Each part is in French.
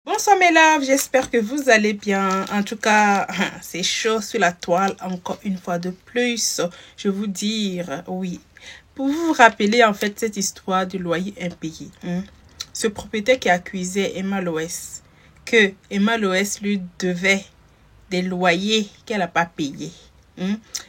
Bonsoir mes loves, j'espère que vous allez bien. En tout cas, c'est chaud sur la toile encore une fois de plus. Je vous dire, oui. Pour vous rappeler en fait cette histoire du loyer impayé. Ce propriétaire qui accusait Emma Loès que Emma Loès lui devait des loyers qu'elle n'a pas payés.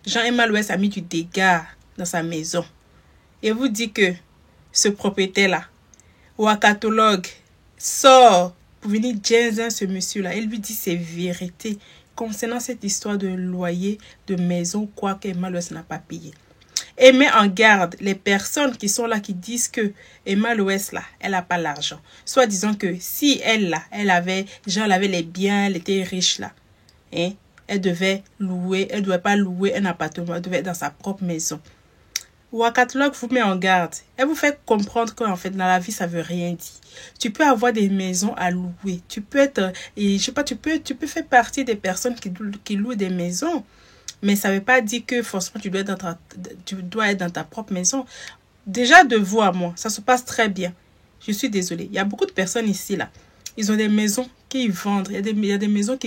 Jean-Emma Loès a mis du dégât dans sa maison. Et vous dit que ce propriétaire-là, wakatologue, sort pour venir jaser ce monsieur-là. Il lui dit ses vérités concernant cette histoire de loyer, de maison, quoi qu'Emma Loès n'a pas payé. Et met en garde les personnes qui sont là, qui disent que Emma Loès, là, elle n'a pas l'argent. Soit disant que si elle, là, elle avait les biens, elle était riche, là, elle devait louer, elle ne devait pas louer un appartement, elle devait être dans sa propre maison. Wakatologue vous met en garde. Elle vous fait comprendre qu'en fait, dans la vie, ça veut rien dire. Tu peux avoir des maisons à louer. Tu peux être, et je sais pas, tu peux faire partie des personnes qui louent des maisons. Mais ça veut pas dire que forcément tu dois être dans ta propre maison. Déjà, de vous à moi, ça se passe très bien. Je suis désolée. Il y a beaucoup de personnes ici, là. Ils ont des maisons qu'ils vendent. Il y a des maisons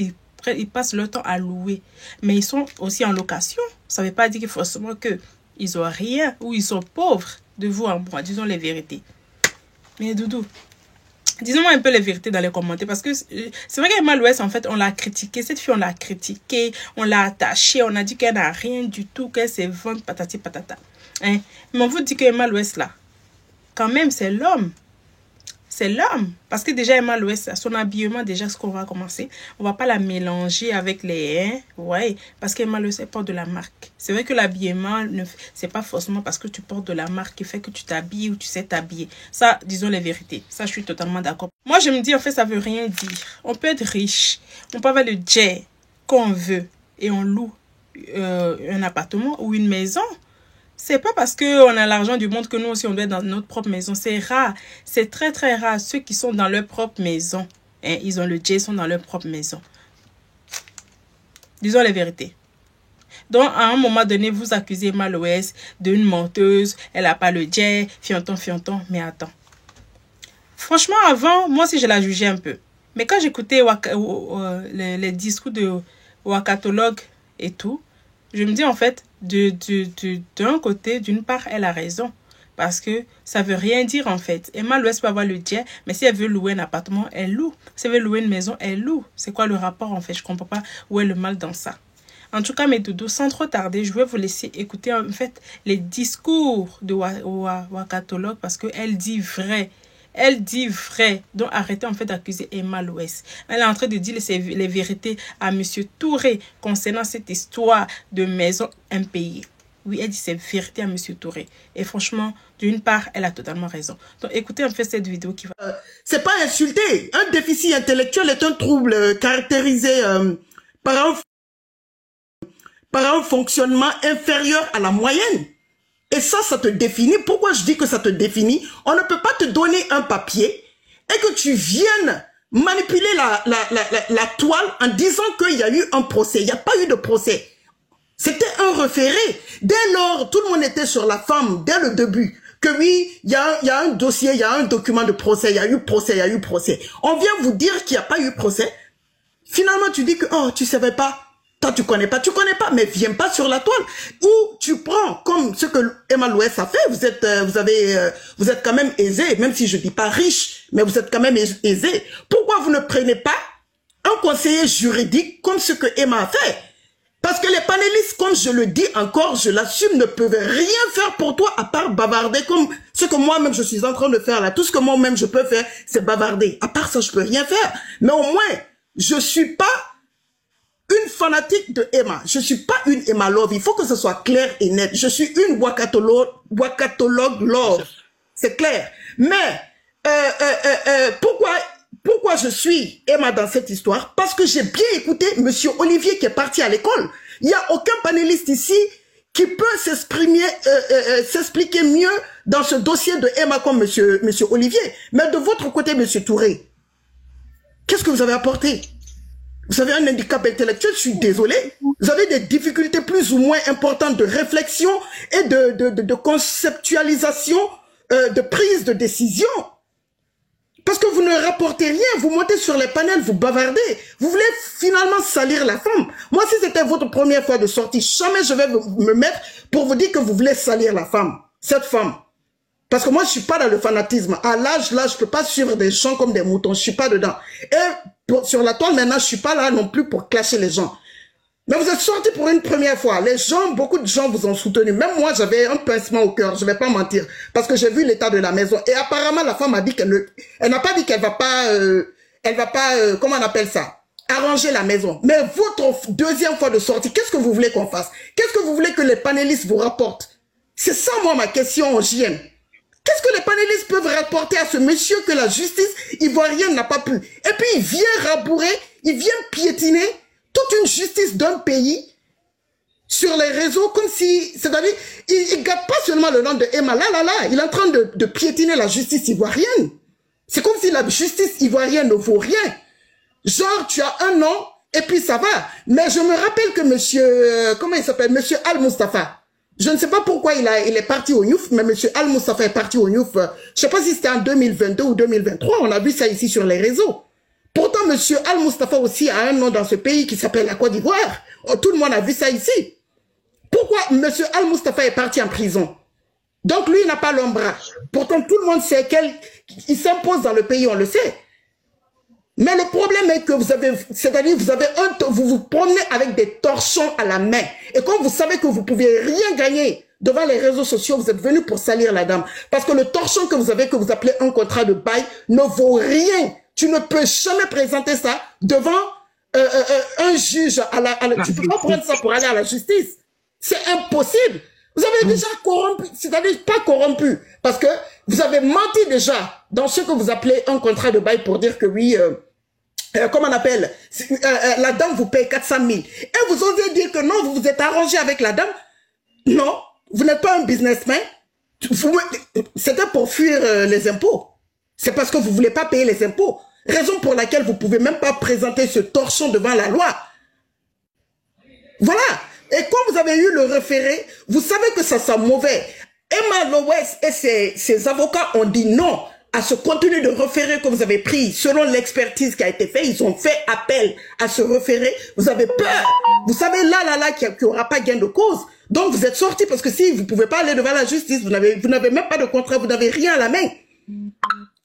ils passent leur temps à louer. Mais ils sont aussi en location. Ça veut pas dire que forcément que ils ont rien ou ils sont pauvres. De vous à moi, disons les vérités. Mais Doudou, disons-moi un peu les vérités dans les commentaires, parce que c'est vrai qu'Emma Loès, en fait, on l'a critiquée. Cette fille, on l'a critiquée, on l'a attachée, on a dit qu'elle n'a rien du tout, qu'elle s'est vendre patati patata. Mais on vous dit qu'Emma Loès, là, quand même, c'est l'homme. C'est l'homme. Parce que déjà, Emma Loès, son habillement, déjà, ce qu'on va commencer, on va pas la mélanger avec les... ouais, parce qu'Emma Loès, elle porte de la marque. C'est vrai que l'habillement, c'est pas forcément parce que tu portes de la marque qui fait que tu t'habilles ou tu sais t'habiller. Ça, disons les vérités. Ça, je suis totalement d'accord. Moi, je me dis, en fait, ça veut rien dire. On peut être riche, on peut avoir le jet qu'on veut et on loue un appartement ou une maison. C'est pas parce qu'on a l'argent du monde que nous aussi on doit être dans notre propre maison. C'est rare. C'est très très rare. Ceux qui sont dans leur propre maison, ils ont le jet, ils sont dans leur propre maison. Disons les vérités. Donc, à un moment donné, vous accusez Emma Loès d'une menteuse. Elle n'a pas le jet, fianton. Mais attends. Franchement, avant, moi aussi, je la jugeais un peu. Mais quand j'écoutais les discours de wakatologue et tout, je me dis en fait, d'un côté, d'une part, elle a raison. Parce que ça veut rien dire en fait. Emma Loès peut avoir le jet, mais si elle veut louer un appartement, elle loue. Si elle veut louer une maison, elle loue. C'est quoi le rapport en fait? Je comprends pas où est le mal dans ça. En tout cas, mes doudous, sans trop tarder, je vais vous laisser écouter en fait les discours de wakatologue parce qu'elle dit vrai. Elle dit vrai. Donc, arrêtez en fait d'accuser Emma Loès. Elle est en train de dire les vérités à Monsieur Touré concernant cette histoire de maison impayée. Oui, elle dit ses vérités à Monsieur Touré. Et franchement, d'une part, elle a totalement raison. Donc, écoutez en fait cette vidéo qui va... c'est pas insulter. Un déficit intellectuel est un trouble caractérisé par un fonctionnement inférieur à la moyenne. Et ça te définit. Pourquoi je dis que ça te définit? On ne peut pas te donner un papier et que tu viennes manipuler la toile en disant qu'il y a eu un procès. Il n'y a pas eu de procès. C'était un référé. Dès lors, tout le monde était sur la femme, dès le début. Que oui, il y a un dossier, il y a un document de procès, il y a eu procès, il y a eu procès. On vient vous dire qu'il n'y a pas eu procès. Finalement, tu dis que, oh, tu savais pas. Toi, tu connais pas, mais viens pas sur la toile. Ou tu prends, comme ce que Emma Loès a fait, vous êtes quand même aisé, même si je dis pas riche, mais vous êtes quand même aisé. Pourquoi vous ne prenez pas un conseiller juridique comme ce que Emma a fait? Parce que les panélistes, comme je le dis encore, je l'assume, ne peuvent rien faire pour toi à part bavarder comme ce que moi-même je suis en train de faire là. Tout ce que moi-même je peux faire, c'est bavarder. À part ça, je peux rien faire. Mais au moins, je suis pas une fanatique de Emma. Je suis pas une Emma Love. Il faut que ce soit clair et net. Je suis une wakatologue love. C'est clair. Mais, pourquoi je suis Emma dans cette histoire? Parce que j'ai bien écouté Monsieur Olivier qui est parti à l'école. Il n'y a aucun panéliste ici qui peut s'expliquer mieux dans ce dossier de Emma comme Monsieur Olivier. Mais de votre côté, Monsieur Touré, qu'est-ce que vous avez apporté? Vous avez un handicap intellectuel, je suis désolé. Vous avez des difficultés plus ou moins importantes de réflexion et de conceptualisation, de prise de décision. Parce que vous ne rapportez rien, vous montez sur les panels, vous bavardez. Vous voulez finalement salir la femme. Moi, si c'était votre première fois de sortie, jamais je vais me mettre pour vous dire que vous voulez salir la femme. Cette femme. Parce que moi, je suis pas dans le fanatisme. À l'âge, là, je peux pas suivre des gens comme des moutons. Je suis pas dedans. Et sur la toile, maintenant, je suis pas là non plus pour clasher les gens. Mais vous êtes sortis pour une première fois. Les gens, beaucoup de gens vous ont soutenu. Même moi, j'avais un pincement au cœur. Je vais pas mentir. Parce que j'ai vu l'état de la maison. Et apparemment, la femme a dit elle n'a pas dit qu'elle va pas, comment on appelle ça? Arranger la maison. Mais votre deuxième fois de sortie, qu'est-ce que vous voulez qu'on fasse? Qu'est-ce que vous voulez que les panélistes vous rapportent? C'est ça, moi, ma question au JM. Qu'est-ce que les panélistes peuvent rapporter à ce monsieur que la justice ivoirienne n'a pas pu? Et puis, il vient rabourer, il vient piétiner toute une justice d'un pays sur les réseaux comme si, c'est-à-dire, il ne garde pas seulement le nom de Emma, là, il est en train de piétiner la justice ivoirienne. C'est comme si la justice ivoirienne ne vaut rien. Genre, tu as un nom, et puis ça va. Mais je me rappelle que monsieur, comment il s'appelle, monsieur Al-Mustafa, je ne sais pas pourquoi il est parti au Niouf, mais monsieur Al-Mustafa est parti au Niouf, je ne sais pas si c'était en 2022 ou 2023, on a vu ça ici sur les réseaux. Pourtant, monsieur Al-Mustafa aussi a un nom dans ce pays qui s'appelle la Côte d'Ivoire. Oh, tout le monde a vu ça ici. Pourquoi monsieur Al-Mustafa est parti en prison? Donc lui, il n'a pas l'ombrage. Pourtant, tout le monde sait qu'il s'impose dans le pays, on le sait. Mais le problème est que vous avez, c'est-à-dire vous vous promenez avec des torchons à la main. Et comme vous savez que vous ne pouvez rien gagner devant les réseaux sociaux, vous êtes venu pour salir la dame. Parce que le torchon que vous avez, que vous appelez un contrat de bail, ne vaut rien. Tu ne peux jamais présenter ça devant un juge. Tu ne peux pas prendre ça pour aller à la justice. C'est impossible. Vous avez déjà corrompu, c'est-à-dire pas corrompu, parce que vous avez menti déjà dans ce que vous appelez un contrat de bail pour dire que oui, comment on appelle, la dame vous paye 400 000. Et vous osez dire que non, vous vous êtes arrangé avec la dame. Non, vous n'êtes pas un businessman. C'était pour fuir les impôts. C'est parce que vous ne voulez pas payer les impôts. Raison pour laquelle vous ne pouvez même pas présenter ce torchon devant la loi. Voilà. Et quand vous avez eu le référé, vous savez que ça sent mauvais. Emma Lowes et ses avocats ont dit non à ce contenu de référé que vous avez pris. Selon l'expertise qui a été faite, ils ont fait appel à ce référé. Vous avez peur. Vous savez là qu'il n'y aura pas gain de cause. Donc vous êtes sortis parce que si vous ne pouvez pas aller devant la justice, vous n'avez même pas de contrat, vous n'avez rien à la main.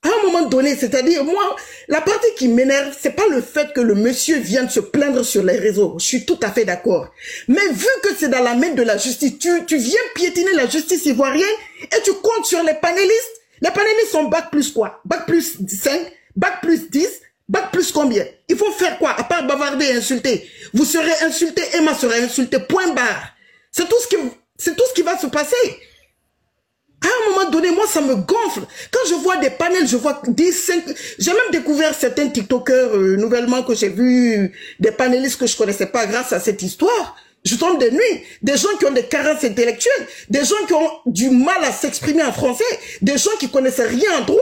À un moment donné, c'est-à-dire, moi, la partie qui m'énerve, c'est pas le fait que le monsieur vienne se plaindre sur les réseaux. Je suis tout à fait d'accord. Mais vu que c'est dans la main de la justice, tu viens piétiner la justice ivoirienne et tu comptes sur les panélistes. Les panélistes sont bac plus quoi? Bac plus 5, bac plus 10, bac plus combien? Il faut faire quoi? À part bavarder et insulter. Vous serez insulté, Emma sera insultée, point barre. C'est tout ce qui va se passer. À un moment donné, moi, ça me gonfle. Quand je vois des panels, je vois 10, 5... J'ai même découvert certains TikTokers nouvellement que j'ai vu, des panélistes que je connaissais pas grâce à cette histoire. Je tombe de nuit. Des gens qui ont des carences intellectuelles, des gens qui ont du mal à s'exprimer en français, des gens qui connaissaient rien en droit.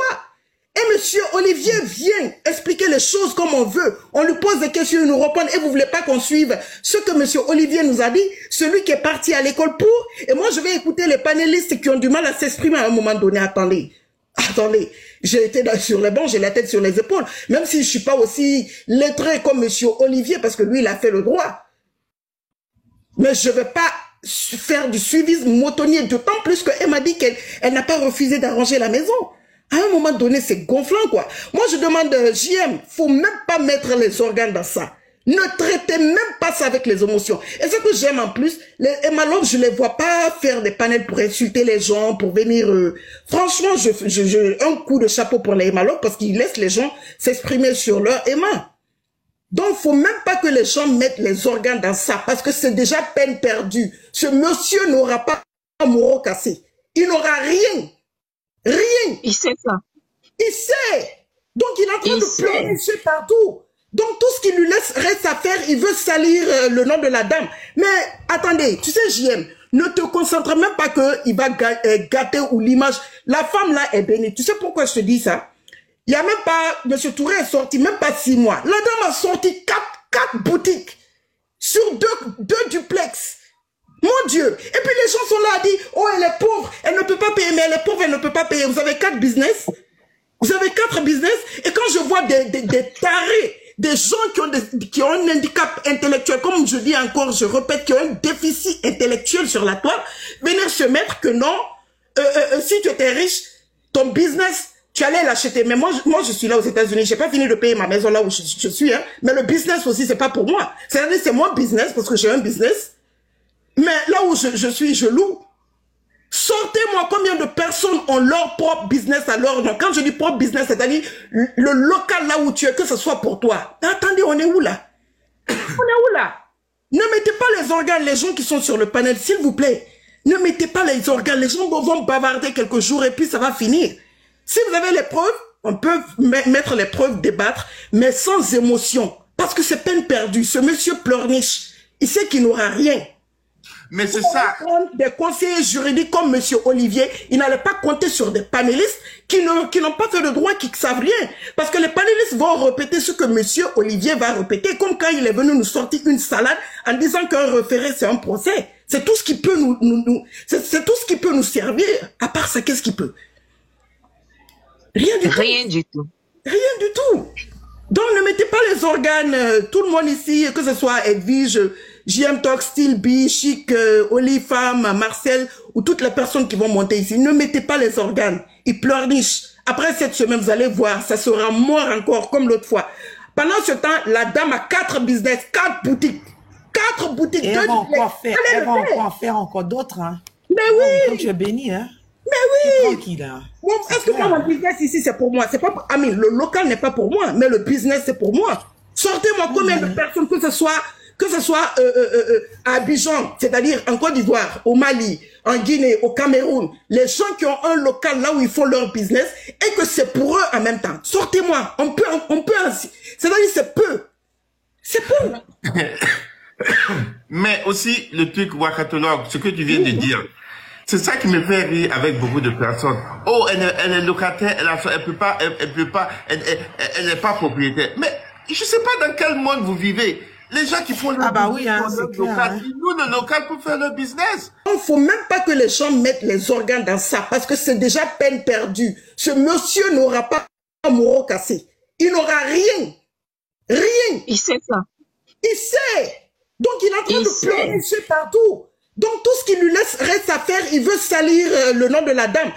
Et monsieur Olivier vient expliquer les choses comme on veut. On lui pose des questions, il nous répond et vous voulez pas qu'on suive ce que monsieur Olivier nous a dit, celui qui est parti à l'école pour. Et moi, je vais écouter les panélistes qui ont du mal à s'exprimer à un moment donné. Attendez, j'ai été sur les bancs, j'ai la tête sur les épaules. Même si je suis pas aussi lettré comme monsieur Olivier, parce que lui, il a fait le droit. Mais je vais pas faire du suivisme moutonnier, d'autant plus qu'elle m'a dit qu'elle n'a pas refusé d'arranger la maison. À un moment donné, c'est gonflant, quoi. Moi, je demande, JM, faut même pas mettre les organes dans ça. Ne traitez même pas ça avec les émotions. Et ce que j'aime en plus, les Emma Love, je les vois pas faire des panels pour insulter les gens, pour venir... Franchement, un coup de chapeau pour les Emma Love parce qu'ils laissent les gens s'exprimer sur leur Emma. Donc, faut même pas que les gens mettent les organes dans ça parce que c'est déjà peine perdue. Ce monsieur n'aura pas un moro cassé. Il n'aura rien. Rien. Il sait ça. Il sait. Donc, il est en train de pleurer partout. Donc, tout ce qui lui reste à faire, il veut salir le nom de la dame. Mais, attendez, tu sais, JM, ne te concentre même pas qu'il va gâter ou l'image. La femme là est bénie. Tu sais pourquoi je te dis ça? Il n'y a même pas, M. Touré est sorti, même pas 6 mois. La dame a sorti 4 boutiques sur deux duplex. Mon Dieu. Et puis les gens sont là à dire, oh, elle est pauvre, elle ne peut pas payer, mais elle est pauvre, elle ne peut pas payer. Vous avez 4 business. Vous avez 4 business et quand je vois des tarés, des gens qui ont un handicap intellectuel, comme je dis encore, je répète, qui ont un déficit intellectuel sur la toile, venir se mettre que non, si tu étais riche, ton business, tu allais l'acheter. Mais moi, je suis là aux États-Unis, j'ai pas fini de payer ma maison là où je suis, hein. Mais le business aussi, c'est pas pour moi. C'est-à-dire, c'est mon business parce que j'ai un business. Mais là où je suis, je loue. Sortez-moi combien de personnes ont leur propre business à leur nom. Quand je dis propre business, c'est-à-dire le local là où tu es, que ce soit pour toi. Attendez, on est où là? On est où là? Ne mettez pas les organes, les gens qui sont sur le panel, s'il vous plaît. Ne mettez pas les organes, les gens vont bavarder quelques jours et puis ça va finir. Si vous avez les preuves, on peut mettre les preuves, débattre, mais sans émotion. Parce que c'est peine perdue. Ce monsieur pleurniche, il sait qu'il n'aura rien. Mais c'est ça. Des conseillers juridiques comme monsieur Olivier, il n'allait pas compter sur des panélistes qui n'ont pas fait de droit, qui ne savent rien. Parce que les panélistes vont répéter ce que monsieur Olivier va répéter, comme quand il est venu nous sortir une salade en disant qu'un référé, c'est un procès. C'est tout ce qui peut c'est tout ce qui peut nous servir. À part ça, qu'est-ce qui peut? Rien du tout. Rien du tout. Rien du tout. Donc, ne mettez pas les organes, tout le monde ici, que ce soit Edwige, JM Talk, Steel B, Chic, Oli Femme, Marcel, ou toutes les personnes qui vont monter ici, ne mettez pas les organes. Ils pleurnichent. Après cette semaine, vous allez voir, ça sera mort encore, comme l'autre fois. Pendant ce temps, la dame a 4 business, 4 boutiques. 4 boutiques. Et elle va encore faire encore d'autres, hein. Mais oui. Comme tu es béni, hein. Mais oui. Tranquille, hein. Bon, est-ce que moi, mon business ici, c'est pour moi? C'est pas pour... Ah, mais le local n'est pas pour moi, mais le business, c'est pour moi. Sortez-moi combien de personnes, que ce soit à Abidjan, c'est-à-dire en Côte d'Ivoire, au Mali, en Guinée, au Cameroun, les gens qui ont un local là où ils font leur business et que c'est pour eux en même temps. Sortez-moi. On peut c'est-à-dire c'est peu. C'est peu. Mais aussi, le truc wakatologue, ce que tu viens de dire, c'est ça qui me fait rire avec beaucoup de personnes. Oh, elle est locataire, elle n'est pas propriétaire. Mais je sais pas dans quel monde vous vivez. Les gens qui font le local, nous, le local, pour faire le business. Il ne faut même pas que les gens mettent les organes dans ça, parce que c'est déjà peine perdue. Ce monsieur n'aura pas un moro cassé. Il n'aura rien. Rien. Il sait ça. Il sait. Donc, il est en train de pleurer partout. Donc, tout ce qui lui reste à faire, il veut salir le nom de la dame.